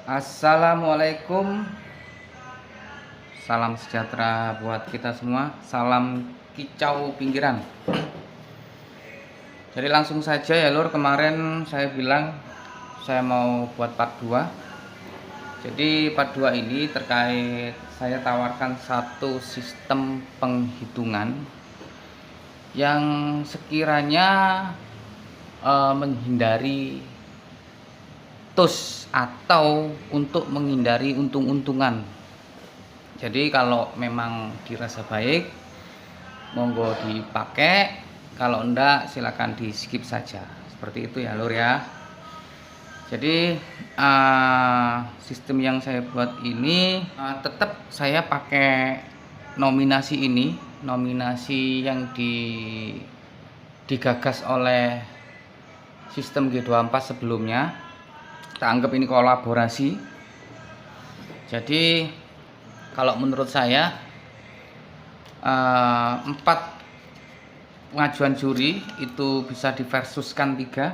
Assalamualaikum, salam sejahtera buat kita semua, salam kicau pinggiran. Jadi langsung saja ya lur, kemarin saya bilang saya mau buat part 2. Jadi part 2 ini terkait saya tawarkan satu sistem penghitungan yang sekiranya menghindari atau untuk menghindari untung-untungan. Jadi kalau memang dirasa baik, monggo dipakai. Kalau enggak, silakan di skip saja. Seperti itu ya lur ya. Jadi sistem yang saya buat ini tetap saya pakai nominasi ini, nominasi yang digagas oleh sistem G24 sebelumnya. Kita anggap ini kolaborasi. Jadi kalau menurut saya 4 pengajuan juri itu bisa diversuskan 3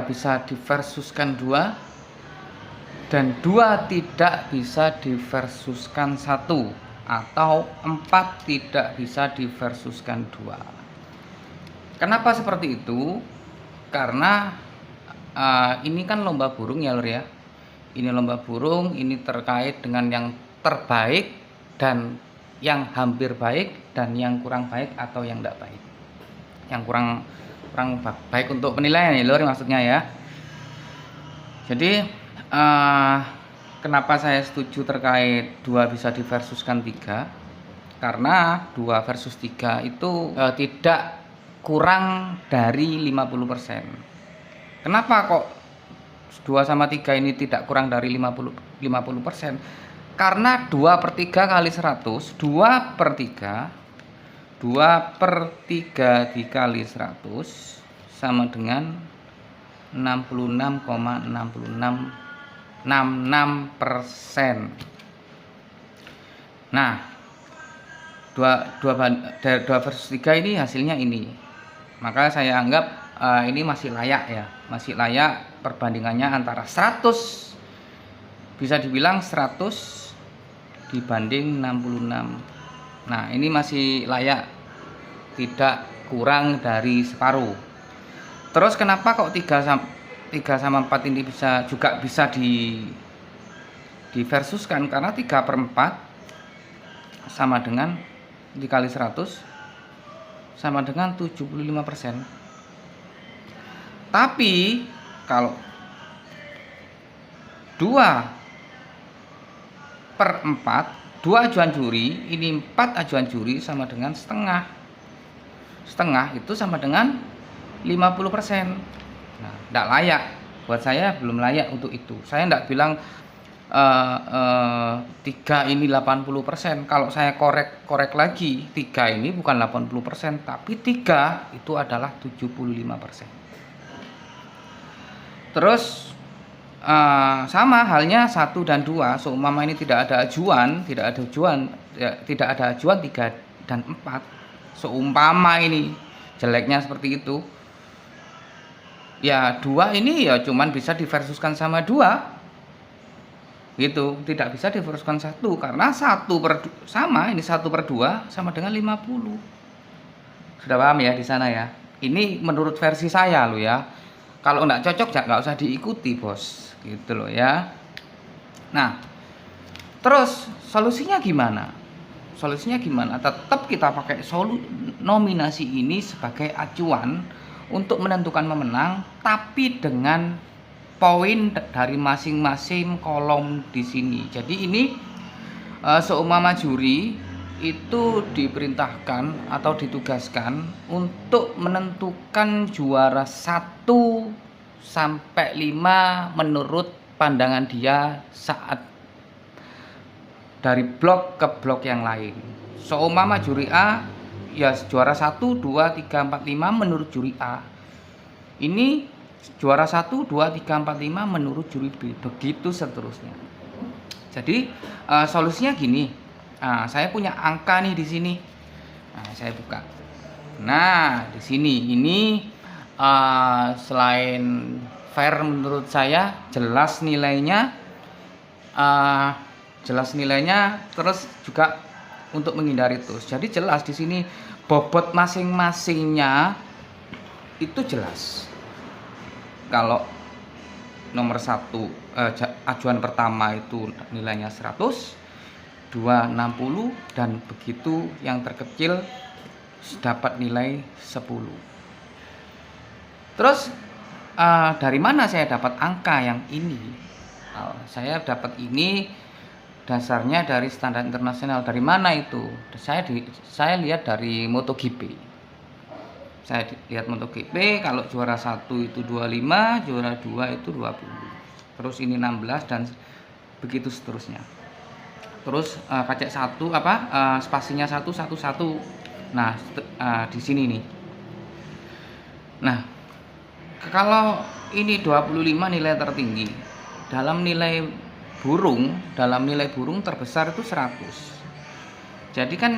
bisa diversuskan 2, dan 2 tidak bisa diversuskan 1, atau 4 tidak bisa diversuskan 2. Kenapa seperti itu? Karena ini kan lomba burung ya lur ya. Ini lomba burung, ini terkait dengan yang terbaik dan yang hampir baik dan yang kurang baik atau yang tidak baik. Yang kurang baik untuk penilaian ya lur maksudnya ya. Jadi kenapa saya setuju terkait 2 bisa diversuskan 3? Karena 2 versus 3 itu tidak kurang dari 50%. Kenapa kok 2 sama 3 ini tidak kurang dari 50%? Karena 2/3 kali 100, 2/3 dikali 100 sama dengan 66,6666%. Nah, 2 versus 3 ini hasilnya ini. Maka saya anggap ini masih layak ya, masih layak perbandingannya antara 100, bisa dibilang 100 dibanding 66. Nah ini masih layak, tidak kurang dari separuh. Terus kenapa kok 3 sama 4 ini juga bisa diversuskan? Karena 3/4 sama dengan dikali 100 sama dengan 75%. Tapi kalau 2/4, 2 ajuan juri, ini 4 ajuan juri sama dengan setengah. Setengah itu sama dengan 50%. Nah, tidak layak. Buat saya belum layak untuk itu. Saya tidak bilang 3 ini 80%. Kalau saya korek lagi, 3 ini bukan 80%, tapi 3 itu adalah 75%. Terus sama halnya 1 dan 2. Seumpama ini tidak ada ajuan 3 dan 4. Seumpama ini jeleknya seperti itu, ya 2 ini ya cuman bisa diversuskan sama 2. Gitu, tidak bisa diversuskan 1 karena 1/2 sama dengan 50. Sudah paham ya di sana ya. Ini menurut versi saya lo ya. Kalau enggak cocok ya nggak usah diikuti bos, gitu loh ya. Nah, terus solusinya gimana? Solusinya gimana? Tetap kita pakai nominasi ini sebagai acuan untuk menentukan pemenang, tapi dengan poin dari masing-masing kolom di sini. Jadi ini seumpama juri itu diperintahkan atau ditugaskan untuk menentukan juara 1 sampai 5 menurut pandangan dia saat dari blok ke blok yang lain. Seumpama juri A ya juara 1, 2, 3, 4, 5 menurut juri A. Ini juara 1, 2, 3, 4, 5 menurut juri B. Begitu seterusnya. Jadi solusinya gini. Saya punya angka nih di sini. Saya buka. Nah, di sini ini selain fair menurut saya, jelas nilainya, terus juga untuk menghindari tus. Jadi jelas di sini bobot masing-masingnya itu jelas. Kalau nomor 1 ajuan pertama itu nilainya 100, 2 60, dan begitu yang terkecil dapat nilai 10. Terus dari mana saya dapat angka yang ini? Saya dapat ini dasarnya dari standar internasional. Dari mana itu? Saya lihat dari MotoGP. Saya lihat MotoGP, kalau juara 1 itu 25, juara 2 itu 20. Terus ini 16 dan begitu seterusnya. Terus kacek 1 spasinya 1 1 1. Nah, di sini nih. Nah, kalau ini 25 nilai tertinggi. Dalam nilai burung terbesar itu 100. Jadi kan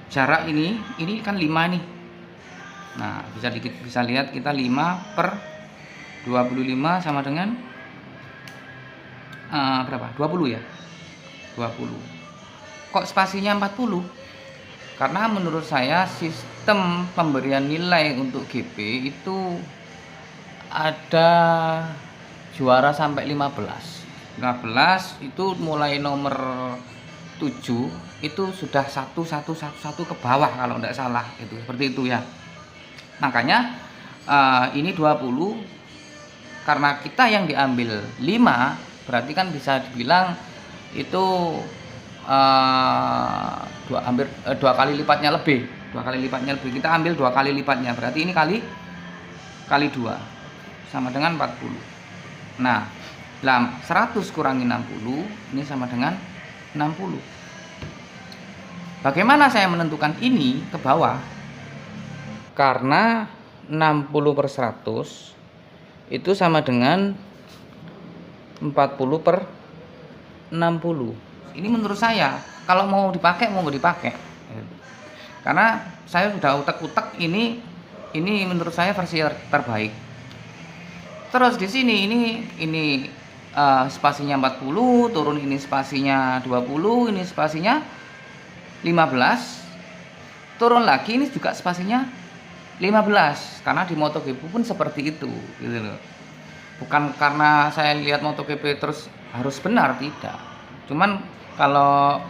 jarak ini kan 5 nih. Nah, bisa lihat kita 5/25 sama dengan berapa? 20 ya? 20. Kok spasinya 40? Karena menurut saya sistem pemberian nilai untuk GP itu ada juara sampai 15 itu mulai nomor 7 itu sudah 1 ke bawah kalau tidak salah, itu seperti itu ya. Makanya ini 20, karena kita yang diambil 5, berarti kan bisa dibilang itu hampir 2 kali lipatnya lebih. Kita ambil 2 kali lipatnya, berarti ini kali 2 sama dengan 40. Nah, 100 kurangi 60 ini sama dengan 60. Bagaimana saya menentukan ini ke bawah? Karena 60/100 itu sama dengan 40/60. Ini menurut saya, kalau mau dipakai mau nggak dipakai. Karena saya sudah utek-utek, ini menurut saya versi terbaik. Terus di sini ini spasinya 40, turun ini spasinya 20, ini spasinya 15, turun lagi ini juga spasinya 15. Karena di MotoGP pun seperti itu, gitu loh. Bukan karena saya lihat MotoGP terus harus benar, tidak. Cuman kalau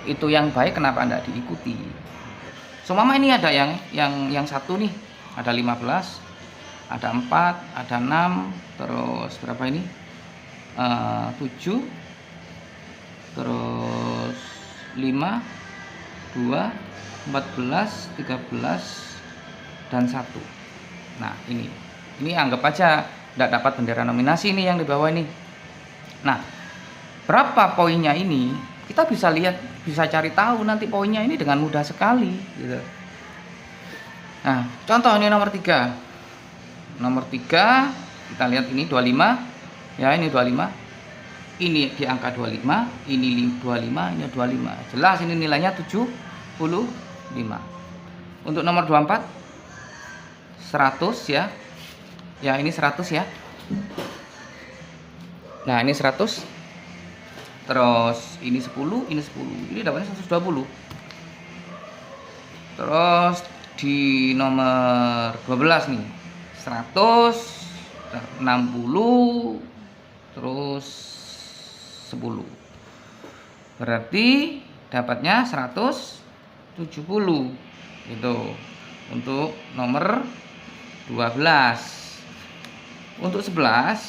itu yang baik, kenapa enggak diikuti? Seumpama ini ada yang satu nih, ada 15, ada 4, ada 6, terus berapa ini? 7, terus 5, 2, 14, 13, dan 1. Nah, ini anggap aja tidak dapat bendera nominasi nih yang di bawah ini. Nah, berapa poinnya ini? Kita bisa lihat, bisa cari tahu nanti poinnya ini dengan mudah sekali, gitu. Nah, contoh ini nomor 3. Nomor 3 kita lihat ini 25. Ya, ini 25. Ini di angka 25, ini 25, ini 25. Jelas ini nilainya 75. Untuk nomor 24 100 ya. Ya, ini 100 ya. Nah, ini 100. Terus ini 10, ini 10. Ini dapatnya 120. Terus di nomor 12 nih 160, terus 10. Berarti dapatnya 170. Itu untuk nomor 12. Untuk 11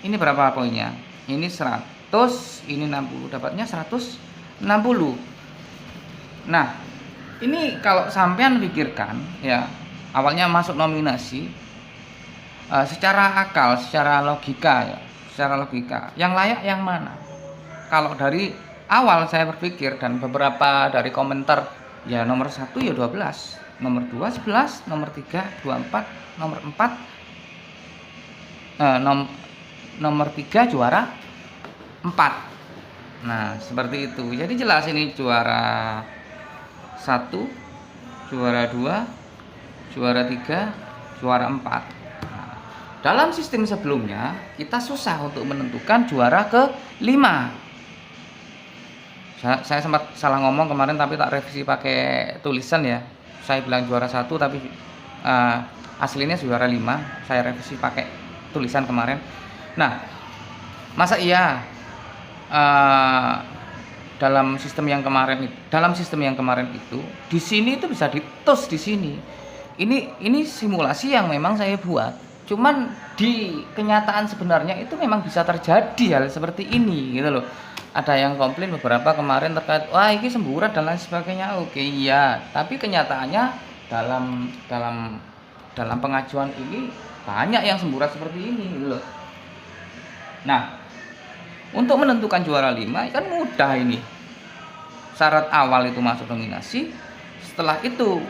ini berapa poinnya? Ini 100, ini 60, dapatnya 160. Nah, ini kalau sampean pikirkan ya, awalnya masuk nominasi, secara akal, secara logika yang layak yang mana? Kalau dari awal saya berpikir, dan beberapa dari komentar, ya nomor 1 ya 12, nomor 2 11, nomor 3 24, nomor 4 nomor 3 juara 4. Nah, seperti itu. Jadi jelas ini juara 1, juara 2, juara 3, juara 4. Nah, dalam sistem sebelumnya kita susah untuk menentukan juara ke-5. Saya sempat salah ngomong kemarin, tapi tak revisi pakai tulisan ya. Saya bilang juara 1 tapi aslinya juara 5. Saya revisi pakai tulisan kemarin. Nah, masa iya dalam sistem yang kemarin itu di sini itu bisa ditus di sini. Ini simulasi yang memang saya buat. Cuman di kenyataan sebenarnya itu memang bisa terjadi hal seperti ini gitu loh. Ada yang komplain beberapa kemarin terkait wah ini semburat dan lain sebagainya. Oke iya, tapi kenyataannya dalam pengajuan ini banyak yang semburat seperti ini gitu loh. Nah, untuk menentukan juara 5 kan mudah ini. Syarat awal itu masuk nominasi, setelah itu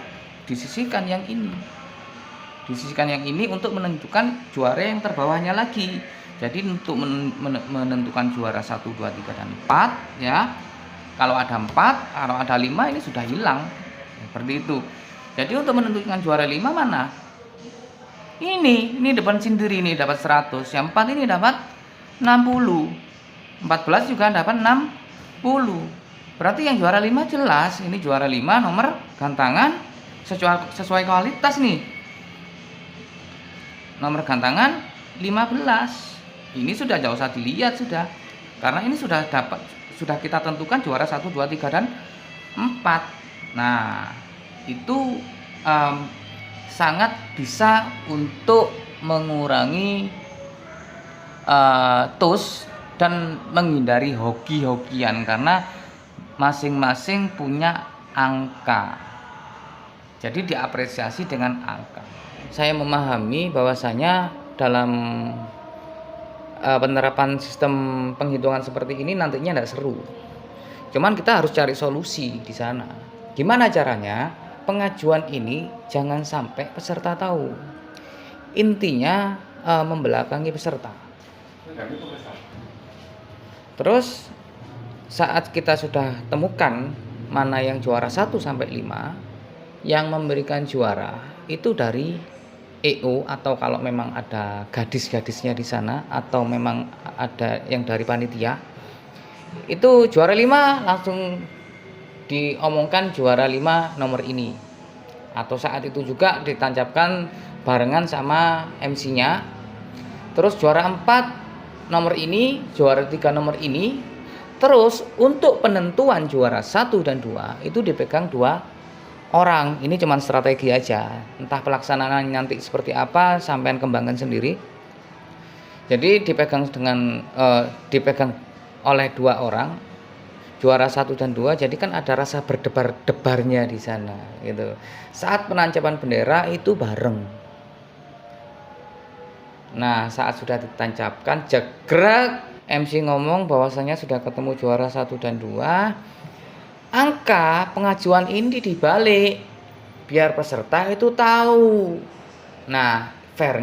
disisihkan yang ini. Disisihkan yang ini untuk menentukan juara yang terbawahnya lagi. Jadi untuk menentukan juara 1, 2, 3, dan 4 ya. Kalau ada 4, kalau ada 5 ini sudah hilang. Seperti itu. Jadi untuk menentukan juara 5 mana? Ini depan sendiri ini dapat 100. Yang 4 ini dapat 60. 14 juga dapat 60. Berarti yang juara 5 jelas. Ini juara 5 nomor gantangan sesuai kualitas nih. Nomor gantangan 15. Ini sudah jauh usah dilihat sudah. Karena ini sudah kita tentukan juara 1, 2, 3, dan 4. Nah, itu sangat bisa untuk mengurangi tus dan menghindari hoki-hokian karena masing-masing punya angka. Jadi diapresiasi dengan angka. Saya memahami bahwasanya dalam penerapan sistem penghitungan seperti ini nantinya tidak seru. Cuman kita harus cari solusi di sana. Gimana caranya? Pengajuan ini jangan sampai peserta tahu. Intinya membelakangi peserta. Terus saat kita sudah temukan mana yang juara 1 sampai 5, yang memberikan juara itu dari EO atau kalau memang ada gadis-gadisnya di sana atau memang ada yang dari panitia, itu juara 5 langsung diomongkan juara 5 nomor ini. Atau saat itu juga ditancapkan barengan sama MC-nya. Terus juara 4 nomor ini, juara 3 nomor ini. Terus untuk penentuan juara 1 dan 2 itu dipegang 2 orang. Ini cuma strategi aja. Entah pelaksanaan nanti seperti apa, sampean kembangkan sendiri. Jadi dipegang oleh 2 orang, juara 1 dan 2. Jadi kan ada rasa berdebar-debarnya di sana gitu. Saat penancapan bendera itu bareng. Nah, saat sudah ditancapkan, jegrek MC ngomong bahwasanya sudah ketemu juara 1 dan 2. Angka pengajuan ini dibalik biar peserta itu tahu. Nah, fair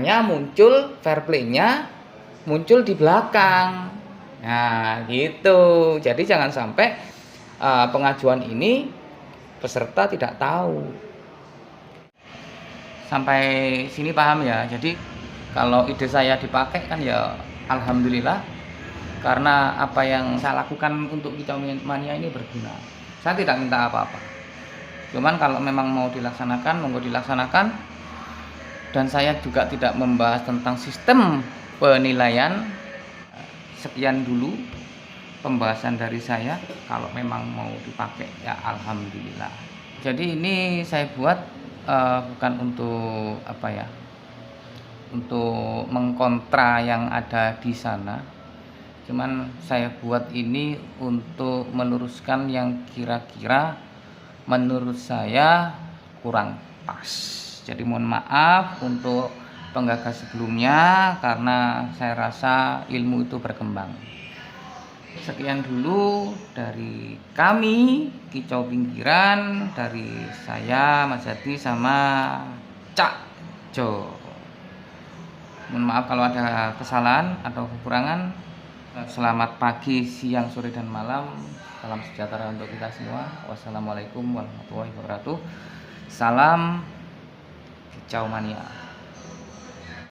play-nya muncul di belakang. Nah, gitu. Jadi jangan sampai pengajuan ini peserta tidak tahu. Sampai sini paham ya. Jadi kalau ide saya dipakai kan ya alhamdulillah, karena apa yang saya lakukan untuk Kicau Mania ini berguna. Saya tidak minta apa-apa. Cuman kalau memang mau dilaksanakan, monggo dilaksanakan. Dan saya juga tidak membahas tentang sistem penilaian. Sekian dulu pembahasan dari saya. Kalau memang mau dipakai ya alhamdulillah. Jadi ini saya buat bukan untuk apa ya, untuk mengkontra yang ada di sana. Cuman saya buat ini untuk meluruskan yang kira-kira menurut saya kurang pas. Jadi mohon maaf untuk penggagas sebelumnya karena saya rasa ilmu itu berkembang. Sekian dulu dari kami Kicau Pinggiran, dari saya Mas Hadi sama Cak Jo. Mohon maaf kalau ada kesalahan atau kekurangan. Selamat pagi, siang, sore, dan malam. Salam sejahtera untuk kita semua. Wassalamualaikum warahmatullahi wabarakatuh. Salam Kicau Mania.